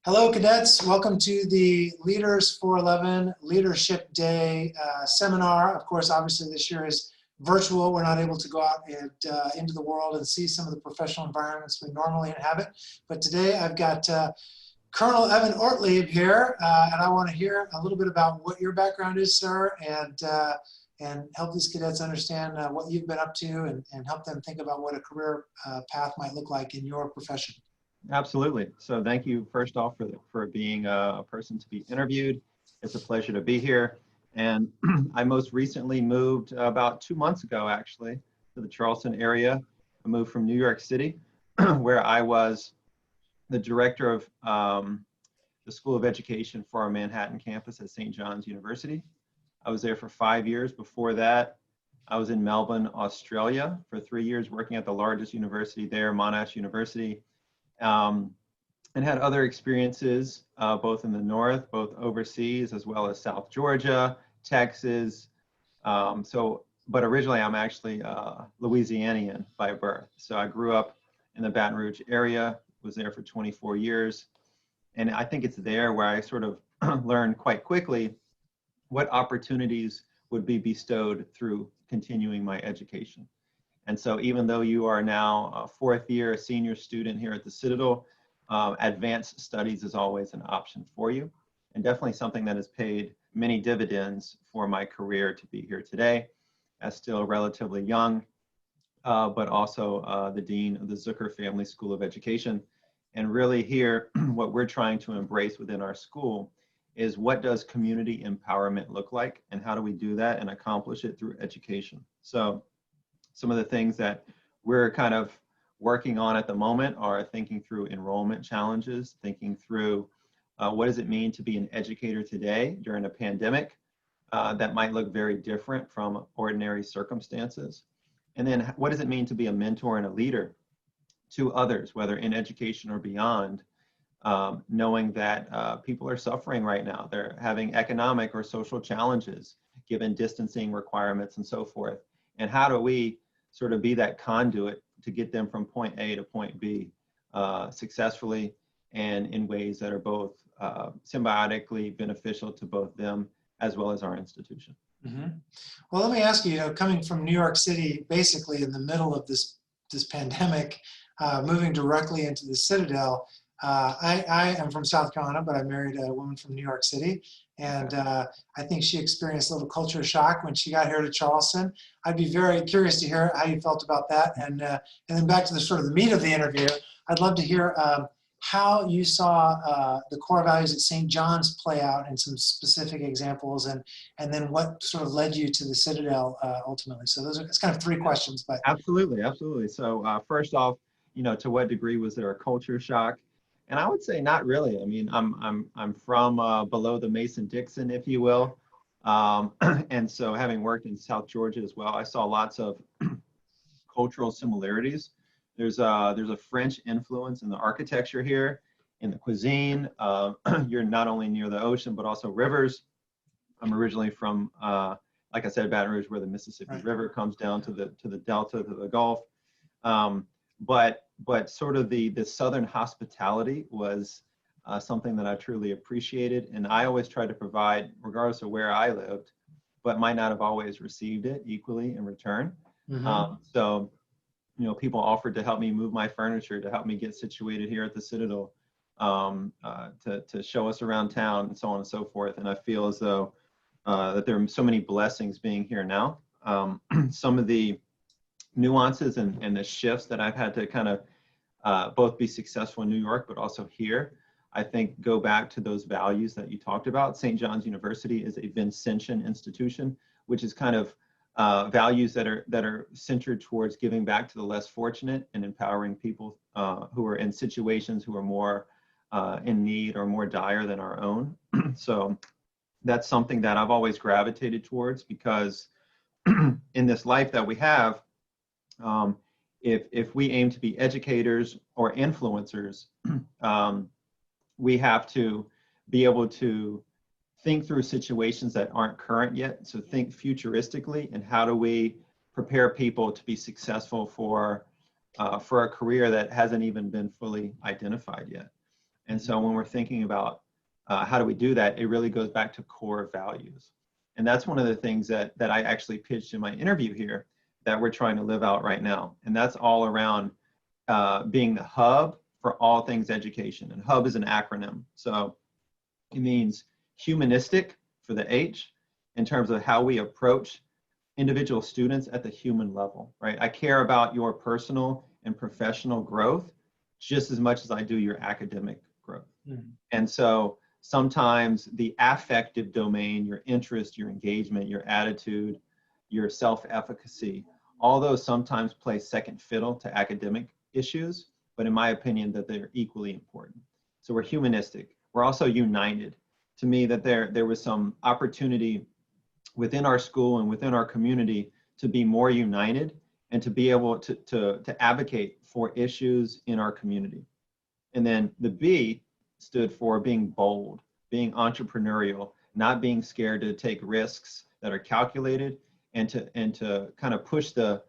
Hello, cadets. Welcome to the Leaders 411 Leadership Day seminar. Of course, obviously this year is virtual. We're not able to go out and, into the world and see some of the professional environments we normally inhabit. But today I've got Colonel Evan Orlieb here, and I want to hear a little bit about what your background is, sir, and help these cadets understand what you've been up to and help them think about what a career path might look like in your profession. Absolutely. So thank you first off for being a person to be interviewed. It's a pleasure to be here. And I most recently moved about 2 months ago, actually, to the Charleston area. I moved from New York City, where I was the director of the School of Education for our Manhattan campus at St. John's University. I was there for 5 years. Before that, I was in Melbourne, Australia for 3 years, working at the largest university there, Monash University. And had other experiences both in the north, both overseas, as well as South Georgia, Texas. But originally I'm actually Louisianian by birth. So I grew up in the Baton Rouge area, was there for 24 years. And I think it's there where I sort of learned quite quickly what opportunities would be bestowed through continuing my education. And so even though you are now a fourth year senior student here at the Citadel, advanced studies is always an option for you, and definitely something that has paid many dividends for my career to be here today as still relatively young, but also the Dean of the Zucker Family School of Education. And really here, what we're trying to embrace within our school is what does community empowerment look like, and how do we do that and accomplish it through education? So some of the things that we're kind of working on at the moment are thinking through enrollment challenges, thinking through what does it mean to be an educator today during a pandemic that might look very different from ordinary circumstances. And then what does it mean to be a mentor and a leader to others, whether in education or beyond, knowing that people are suffering right now. They're having economic or social challenges given distancing requirements and so forth. And how do we sort of be that conduit to get them from point A to point B successfully and in ways that are both symbiotically beneficial to both them as well as our institution. Mm-hmm. Well, let me ask you, coming from New York City, basically in the middle of this pandemic, moving directly into the Citadel, I am from South Carolina, but I married a woman from New York City. And I think she experienced a little culture shock when she got here to Charleston. I'd be very curious to hear how you felt about that. And then back to the sort of the meat of the interview, I'd love to hear how you saw the core values at St. John's play out in some specific examples, and then what sort of led you to the Citadel ultimately. So it's kind of three questions. But Absolutely, absolutely. So first off, to what degree was there a culture shock? And I would say not really. I mean, I'm from below the Mason-Dixon, if you will. And so having worked in South Georgia as well, I saw lots of cultural similarities. There's a French influence in the architecture here, in the cuisine. You're not only near the ocean, but also rivers. I'm originally from, like I said, Baton Rouge, where the Mississippi River comes down to the Delta, to the Gulf. But sort of the Southern hospitality was something that I truly appreciated. And I always tried to provide, regardless of where I lived, but might not have always received it equally in return. Mm-hmm. So, people offered to help me move my furniture, to help me get situated here at the Citadel, to show us around town and so on and so forth. And I feel as though that there are so many blessings being here now. Some of the nuances and the shifts that I've had to kind of both be successful in New York, but also here, I think go back to those values that you talked about. St. John's University is a Vincentian institution, which is kind of values that are centered towards giving back to the less fortunate and empowering people who are in situations who are more in need or more dire than our own. So that's something that I've always gravitated towards, because in this life that we have, if we aim to be educators or influencers, we have to be able to think through situations that aren't current yet. So think futuristically, and how do we prepare people to be successful for a career that hasn't even been fully identified yet. And so when we're thinking about how do we do that, it really goes back to core values. And that's one of the things that I actually pitched in my interview here that we're trying to live out right now. And that's all around being the hub for all things education. And hub is an acronym. So it means humanistic for the H in terms of how we approach individual students at the human level, right? I care about your personal and professional growth just as much as I do your academic growth. And so sometimes the affective domain, your interest, your engagement, your attitude, your self-efficacy, all those sometimes play second fiddle to academic issues, but in my opinion that they're equally important. So we're humanistic. We're also united. To me, that there was some opportunity within our school and within our community to be more united and to be able to advocate for issues in our community. And then the B stood for being bold, being entrepreneurial, not being scared to take risks that are calculated, and to kind of push the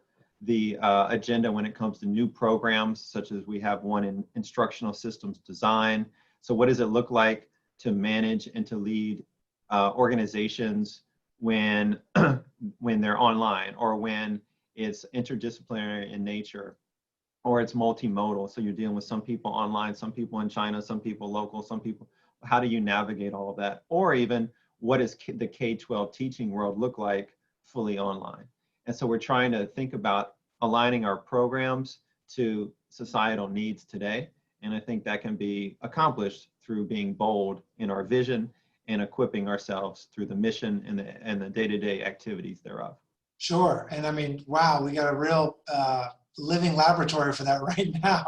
agenda when it comes to new programs, such as we have one in instructional systems design. So what does it look like to manage and to lead organizations when they're online, or when it's interdisciplinary in nature, or it's multimodal? So you're dealing with some people online, some people in China, some people local, some people. How do you navigate all of that? Or even what does the K-12 teaching world look like fully online? And so we're trying to think about aligning our programs to societal needs today. And I think that can be accomplished through being bold in our vision and equipping ourselves through the mission and the day-to-day activities thereof. Sure. And I mean, wow, we got a real living laboratory for that right now.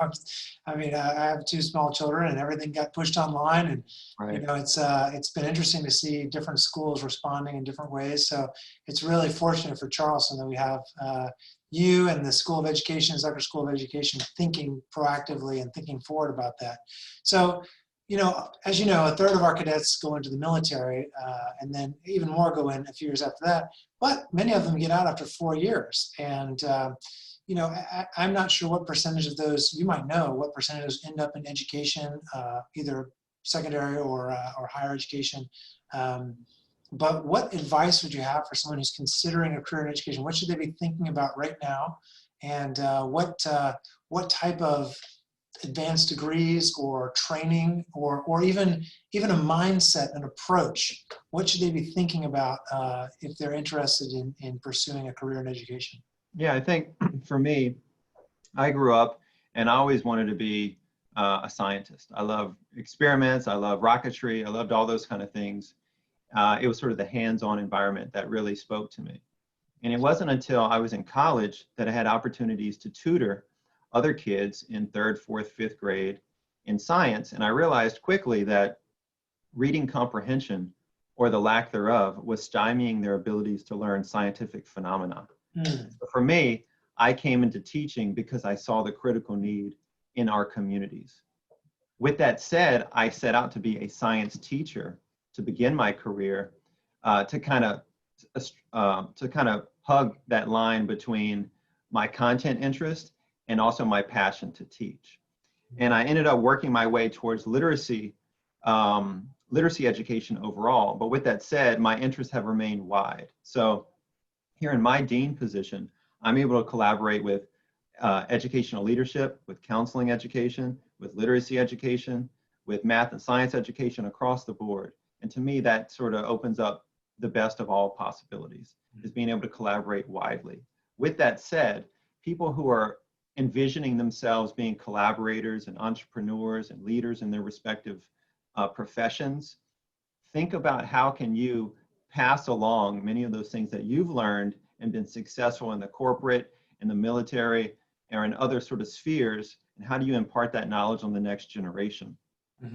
I mean, I have two small children, and everything got pushed online, and Right. you know, it's been interesting to see different schools responding in different ways. So it's really fortunate for Charleston that we have you and the School of Education, Zucker School of Education, thinking proactively and thinking forward about that. So, you know, as you know, a third of our cadets go into the military, and then even more go in a few years after that. But many of them get out after 4 years, and you know, I'm not sure what percentage of those, you might know, what percentage end up in education, either secondary or higher education. But what advice would you have for someone who's considering a career in education? What should they be thinking about right now? And what type of advanced degrees or training or even a mindset, an approach, what should they be thinking about if they're interested in pursuing a career in education? Yeah, I think for me, I grew up and I always wanted to be a scientist. I love experiments. I love rocketry. I loved all those kind of things. It was sort of the hands-on environment that really spoke to me. And it wasn't until I was in college that I had opportunities to tutor other kids in 3rd, 4th, 5th grade in science. And I realized quickly that reading comprehension, or the lack thereof, was stymieing their abilities to learn scientific phenomena. So for me, I came into teaching because I saw the critical need in our communities. With that said, I set out to be a science teacher to begin my career, to kind of hug that line between my content interest and also my passion to teach. And I ended up working my way towards literacy education overall. But with that said, my interests have remained wide. So here in my dean position, I'm able to collaborate with educational leadership, with counseling education, with literacy education, with math and science education across the board. And to me, that sort of opens up the best of all possibilities, is being able to collaborate widely. With that said, people who are envisioning themselves being collaborators and entrepreneurs and leaders in their respective professions, think about how can you pass along many of those things that you've learned and been successful in the corporate, in the military, or in other sort of spheres, and how do you impart that knowledge on the next generation,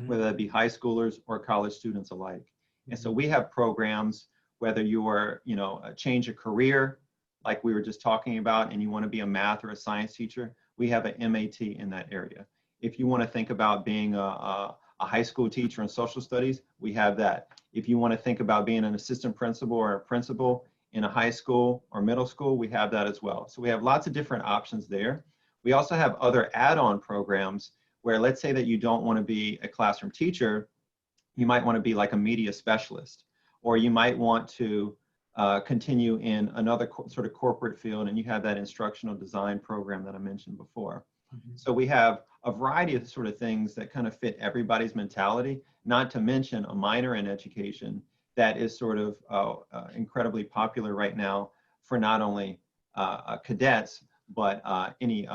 whether that be high schoolers or college students alike. And so we have programs, whether you are, you know, change a career, like we were just talking about, and you want to be a math or a science teacher, we have an MAT in that area. If you want to think about being a high school teacher in social studies, we have that. If you want to think about being an assistant principal or a principal in a high school or middle school, we have that as well. So we have lots of different options there. We also have other add-on programs where let's say that you don't want to be a classroom teacher, you might want to be like a media specialist, or you might want to continue in another sort of corporate field, and you have that instructional design program that I mentioned before. So we have a variety of sort of things that kind of fit everybody's mentality, not to mention a minor in education that is sort of incredibly popular right now for not only cadets, but any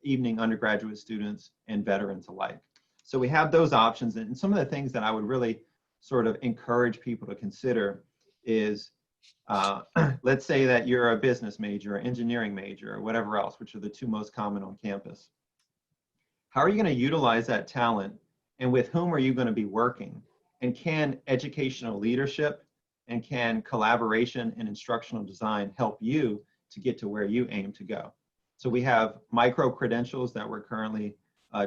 evening undergraduate students and veterans alike. So we have those options. And some of the things that I would really sort of encourage people to consider is, let's say that you're a business major or engineering major or whatever else, which are the two most common on campus. How are you going to utilize that talent, and with whom are you going to be working? And can educational leadership and can collaboration and instructional design help you to get to where you aim to go? So we have micro credentials that we're currently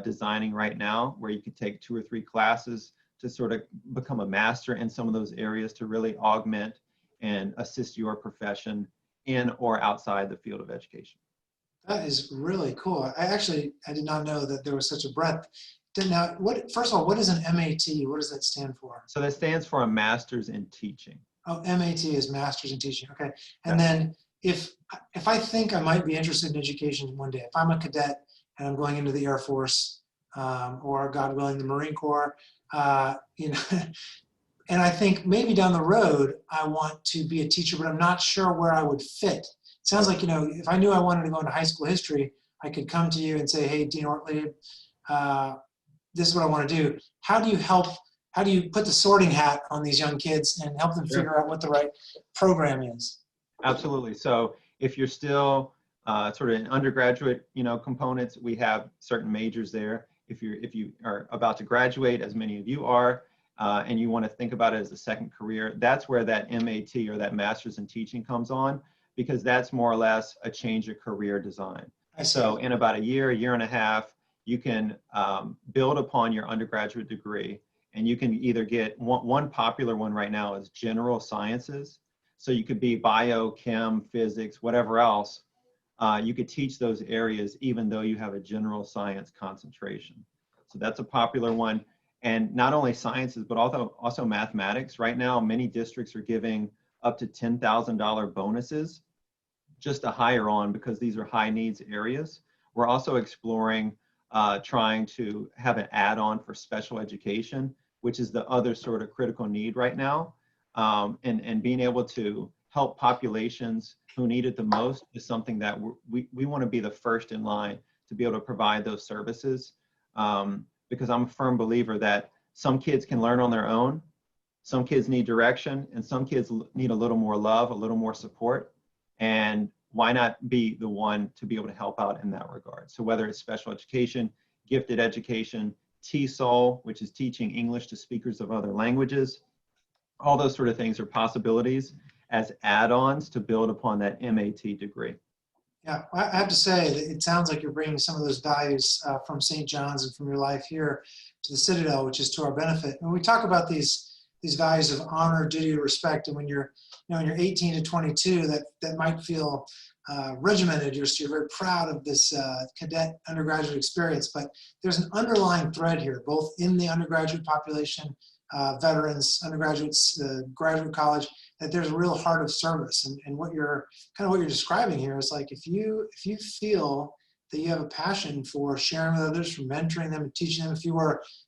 designing right now, where you could take 2 or 3 classes to sort of become a master in some of those areas to really augment and assist your profession in or outside the field of education. That is really cool. I did not know that there was such a breadth. Now, first of all, what is an MAT? What does that stand for? So that stands for a master's in teaching. Oh, MAT is Master's in Teaching. Okay. And Yeah. then if I think I might be interested in education one day, if I'm a cadet and I'm going into the Air Force, or God willing, the Marine Corps, you know, and I think maybe down the road I want to be a teacher, but I'm not sure where I would fit. It sounds like, you know, if I knew I wanted to go into high school history, I could come to you and say, hey, Dean Orlieb, this is what I want to do. How do you put the sorting hat on these young kids and help them Sure. figure out what the right program is? Absolutely. So if you're still sort of in undergraduate, you know, components, we have certain majors there. If you are about to graduate, as many of you are, and you want to think about it as a second career, that's where that MAT or that Master's in Teaching comes on, because that's more or less a change of career design. So in about a year and a half, you can build upon your undergraduate degree, and you can either get one popular one right now is general sciences. So you could be bio, chem, physics, whatever else. You could teach those areas even though you have a general science concentration. So that's a popular one. And not only sciences, but also mathematics. Right now, many districts are giving up to $10,000 bonuses just to hire on, because these are high needs areas. We're also exploring trying to have an add-on for special education, which is the other sort of critical need right now. And being able to help populations who need it the most is something that we want to be the first in line to be able to provide those services. Because I'm a firm believer that some kids can learn on their own, some kids need direction, and some kids need a little more love, a little more support. And why not be the one to be able to help out in that regard? So whether it's special education, gifted education, TESOL, which is teaching English to speakers of other languages, all those sort of things are possibilities as add-ons to build upon that MAT degree. Yeah, I have to say that it sounds like you're bringing some of those values from St. John's and from your life here to the Citadel, which is to our benefit. When we talk about these values of honor, duty, respect, and when you're 18 to 22, that might feel regimented. You're very proud of this cadet undergraduate experience, but there's an underlying thread here, both in the undergraduate population, veterans, undergraduates, graduate college, that there's a real heart of service. And what you're describing here is like, if you feel that you have a passion for sharing with others, for mentoring them and teaching them, if you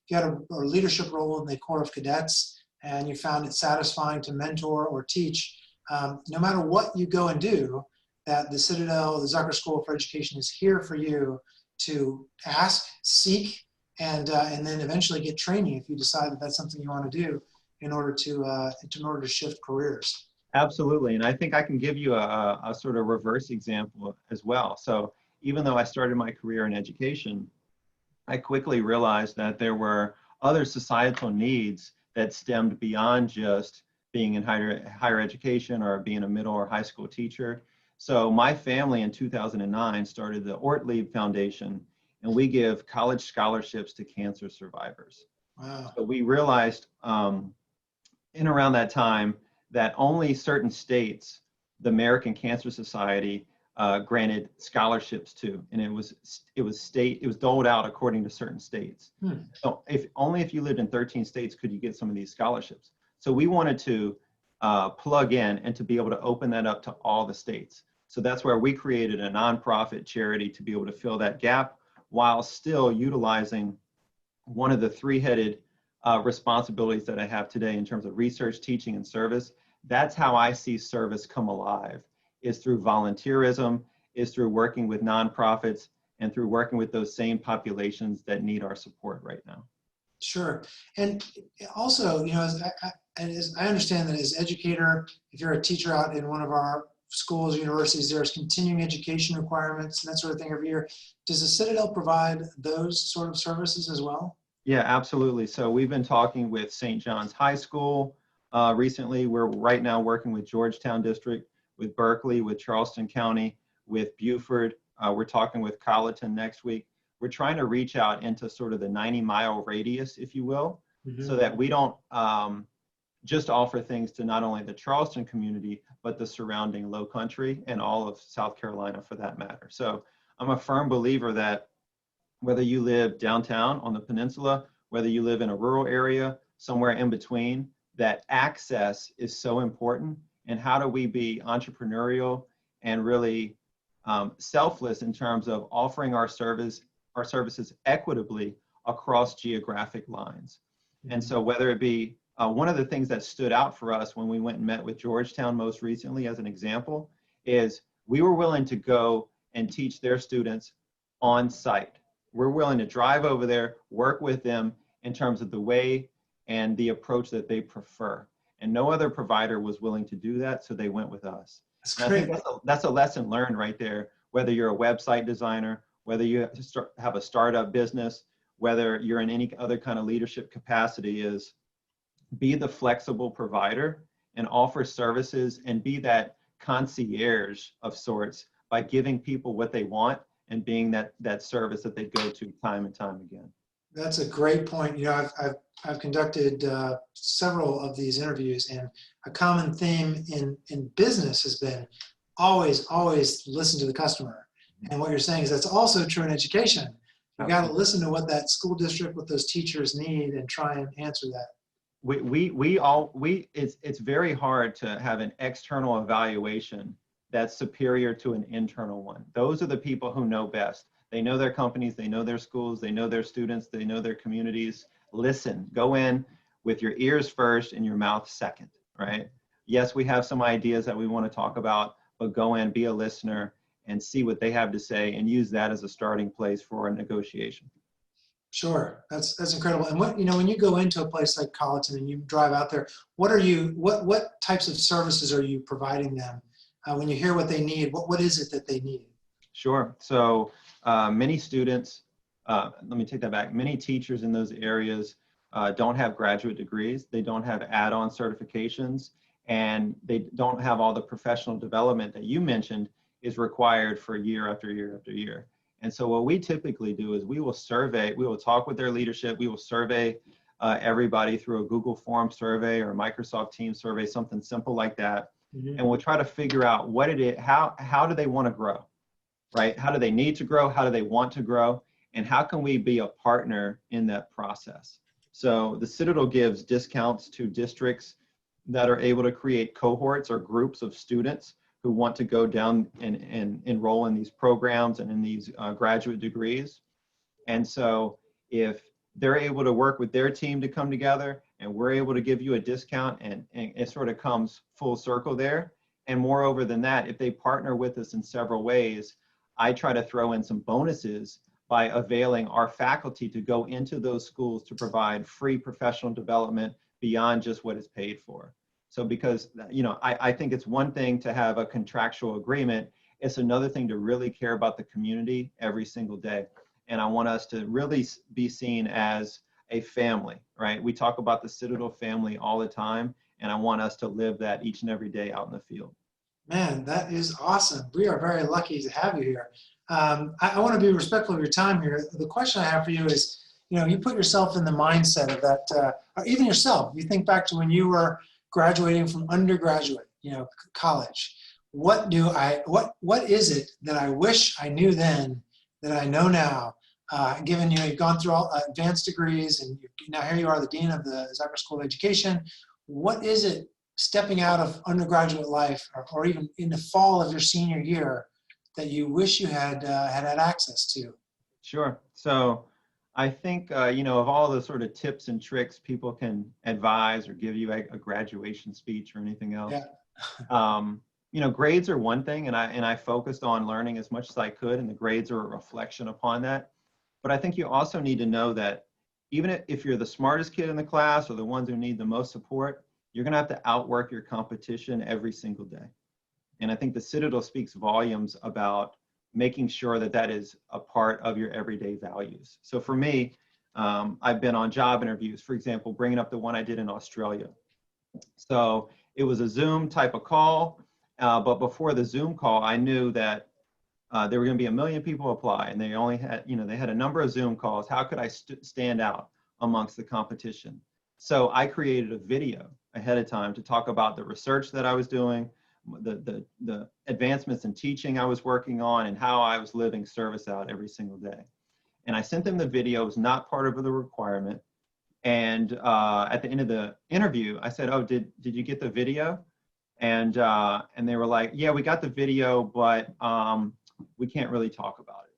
had a leadership role in the Corps of Cadets and you found it satisfying to mentor or teach, no matter what you go and do, that the Citadel, the Zucker School for Education is here for you to ask, seek, and then eventually get training if you decide that that's something you want to do in order to shift careers. Absolutely, and I think I can give you a sort of reverse example as well. So even though I started my career in education, I quickly realized that there were other societal needs that stemmed beyond just being in higher education or being a middle or high school teacher. So my family in 2009 started the Orlieb Foundation, and we give college scholarships to cancer survivors. Wow. So we realized in around that time that only certain states, the American Cancer Society, granted scholarships to, and it was doled out according to certain states. So only if you lived in 13 states could you get some of these scholarships. So we wanted to plug in and to be able to open that up to all the states. So that's where we created a nonprofit charity to be able to fill that gap while still utilizing one of the three-headed responsibilities that I have today in terms of research, teaching, and service. That's how I see service come alive, is through volunteerism, is through working with nonprofits, and through working with those same populations that need our support right now. Sure. And also, you know, as I understand that as educator, if you're a teacher out in one of our schools, universities, there's continuing education requirements and that sort of thing every year. Does the Citadel provide those sort of services as well? Yeah, absolutely. So we've been talking with St. John's High School recently. We're right now working with Georgetown District, with Berkeley, with Charleston County, with Beaufort. We're talking with Colleton next week. We're trying to reach out into sort of the 90-mile radius, if you will, so that we don't just offer things to not only the Charleston community, but the surrounding Low Country and all of South Carolina for that matter. So I'm a firm believer that whether you live downtown on the peninsula, whether you live in a rural area, somewhere in between, that access is so important. And how do we be entrepreneurial and really selfless in terms of offering our services equitably across geographic lines. And so whether it be, one of the things that stood out for us when we went and met with Georgetown most recently as an example, is we were willing to go and teach their students on site. We're willing to drive over there, work with them in terms of the way and the approach that they prefer. And no other provider was willing to do that, so they went with us. That's great. I think that's a lesson learned right there, whether you're a website designer, whether you have a startup business, whether you're in any other kind of leadership capacity, is be the flexible provider and offer services and be that concierge of sorts by giving people what they want and being that service that they go to time and time again. That's a great point. You know, I've conducted several of these interviews, and a common theme in business has been always listen to the customer. And what you're saying is that's also true in education. You got to listen to what that school district, what those teachers need, and try and answer that. It's very hard to have an external evaluation that's superior to an internal one. Those are the people who know best. They know their companies, they know their schools, they know their students, they know their communities. Listen, go in with your ears first and your mouth second, right? Yes, we have some ideas that we want to talk about, but go in, be a listener, and see what they have to say and use that as a starting place for a negotiation. Sure, that's incredible. And what, you know, when you go into a place like Colleton and you drive out there, what types of services are you providing them? When you hear what they need, what is it that they need? Sure. So many students, let me take that back. Many teachers in those areas don't have graduate degrees. They don't have add-on certifications, and they don't have all the professional development that you mentioned is required for year after year after year. And so what we typically do is we will talk with their leadership, we will survey everybody through a Google Form survey or a Microsoft Teams survey, something simple like that. And we'll try to figure out what it is, how do they want to grow, right? How do they need to grow? How do they want to grow? And how can we be a partner in that process? So the Citadel gives discounts to districts that are able to create cohorts or groups of students who want to go down and enroll in these programs and in these graduate degrees. And so if they're able to work with their team to come together and we're able to give you a discount, and it sort of comes full circle there. And moreover than that, if they partner with us in several ways, I try to throw in some bonuses by availing our faculty to go into those schools to provide free professional development beyond just what is paid for. So because, you know, I think it's one thing to have a contractual agreement. It's another thing to really care about the community every single day. And I want us to really be seen as a family, right? We talk about the Citadel family all the time, and I want us to live that each and every day out in the field. Man, that is awesome. We are very lucky to have you here. I want to be respectful of your time here. The question I have for you is, you know, you put yourself in the mindset of that, or even yourself, you think back to when you were graduating from undergraduate, you know, college. what is it that I wish I knew then that I know now? Given you've gone through all advanced degrees and now here you are, the Dean of the Zucker School of Education. What is it stepping out of undergraduate life or even in the fall of your senior year that you wish you had had access to? Sure. So I think, of all the sort of tips and tricks people can advise or give you a graduation speech or anything else, grades are one thing, and I focused on learning as much as I could, and the grades are a reflection upon that. But I think you also need to know that even if you're the smartest kid in the class or the ones who need the most support, you're going to have to outwork your competition every single day. And I think the Citadel speaks volumes about making sure that that is a part of your everyday values. So for me, I've been on job interviews, for example, bringing up the one I did in Australia. So it was a Zoom type of call, but before the Zoom call, I knew that there were going to be 1 million people apply, and they only had, they had a number of Zoom calls. How could I stand out amongst the competition? So I created a video ahead of time to talk about the research that I was doing, the advancements in teaching I was working on, and how I was living service out every single day. And I sent them the video. It was not part of the requirement. And at the end of the interview, I said, "Oh, did you get the video?" And they were like, "Yeah, we got the video, but we can't really talk about it."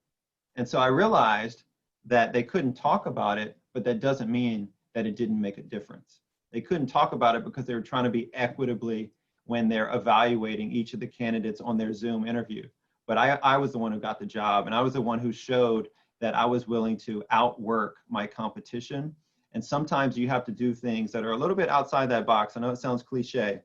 And so I realized that they couldn't talk about it, but that doesn't mean that it didn't make a difference. They couldn't talk about it because they were trying to be equitably when they're evaluating each of the candidates on their Zoom interview. But I was the one who got the job, and I was the one who showed that I was willing to outwork my competition. And sometimes you have to do things that are a little bit outside that box. I know it sounds cliche,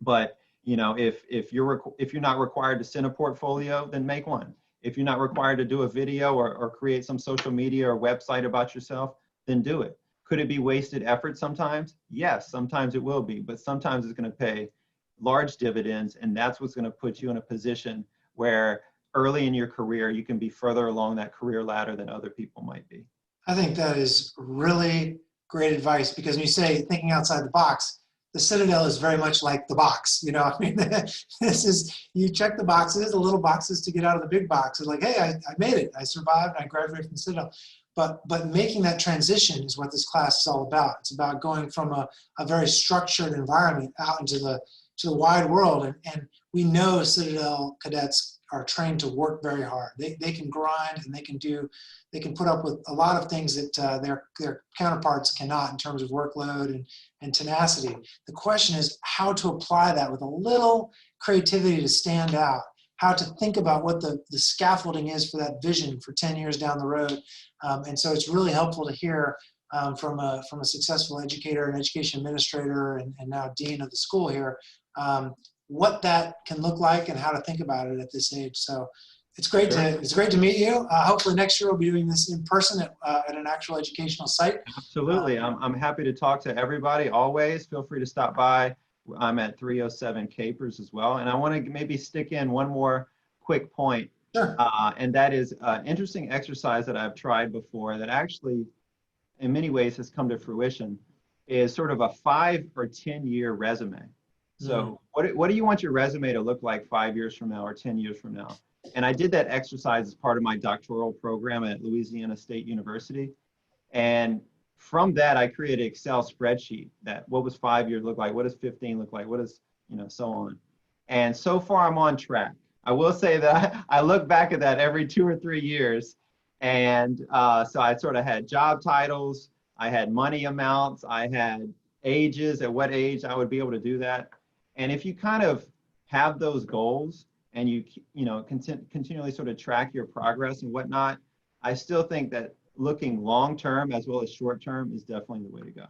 but if you're not required to send a portfolio, then make one. If you're not required to do a video or create some social media or website about yourself, then do it. Could it be wasted effort sometimes? Yes, sometimes it will be, but sometimes it's going to pay large dividends, and that's what's going to put you in a position where early in your career, you can be further along that career ladder than other people might be. I think that is really great advice, because when you say thinking outside the box, the Citadel is very much like the box. I mean, this is, you check the boxes, the little boxes to get out of the big box. It's like, hey, I made it. I survived. I graduated from the Citadel. But making that transition is what this class is all about. It's about going from a very structured environment out into the wide world. And we know Citadel cadets are trained to work very hard. They can grind, and they can put up with a lot of things that their counterparts cannot in terms of workload and tenacity. The question is how to apply that with a little creativity to stand out, how to think about what the scaffolding is for that vision for 10 years down the road. And so it's really helpful to hear from a successful educator and education administrator and now dean of the school here, what that can look like and how to think about it at this age. So it's great to meet you. Hopefully next year we'll be doing this in person at an actual educational site. Absolutely. I'm happy to talk to everybody always. Feel free to stop by. I'm at 307 Capers as well. And I want to maybe stick in one more quick point. Sure. And that is an interesting exercise that I've tried before that actually in many ways has come to fruition, is sort of a 5 or 10 year resume. So what do you want your resume to look like 5 years from now or 10 years from now? And I did that exercise as part of my doctoral program at Louisiana State University. And from that, I created an Excel spreadsheet that what was 5 years look like, what does 15 look like, what is, so on. And so far I'm on track. I will say that I look back at that every 2 or 3 years. And so I sort of had job titles, I had money amounts, I had ages, at what age I would be able to do that. And if you kind of have those goals and you continually sort of track your progress and whatnot, I still think that looking long-term as well as short-term is definitely the way to go.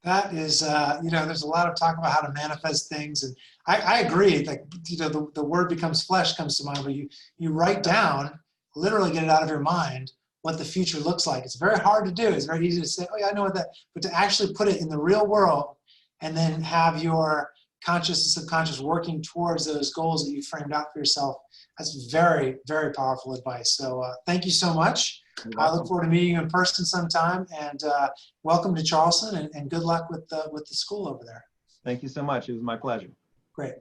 That is, there's a lot of talk about how to manifest things, and I agree. Like, the word becomes flesh comes to mind, but you write down, literally get it out of your mind, what the future looks like. It's very hard to do. It's very easy to say, oh yeah, I know what that, but to actually put it in the real world and then have your conscious and subconscious working towards those goals that you framed out for yourself, that's very, very powerful advice. So thank you so much. I look forward to meeting you in person sometime, and welcome to Charleston, and good luck with the school over there. Thank you so much. It was my pleasure. Great.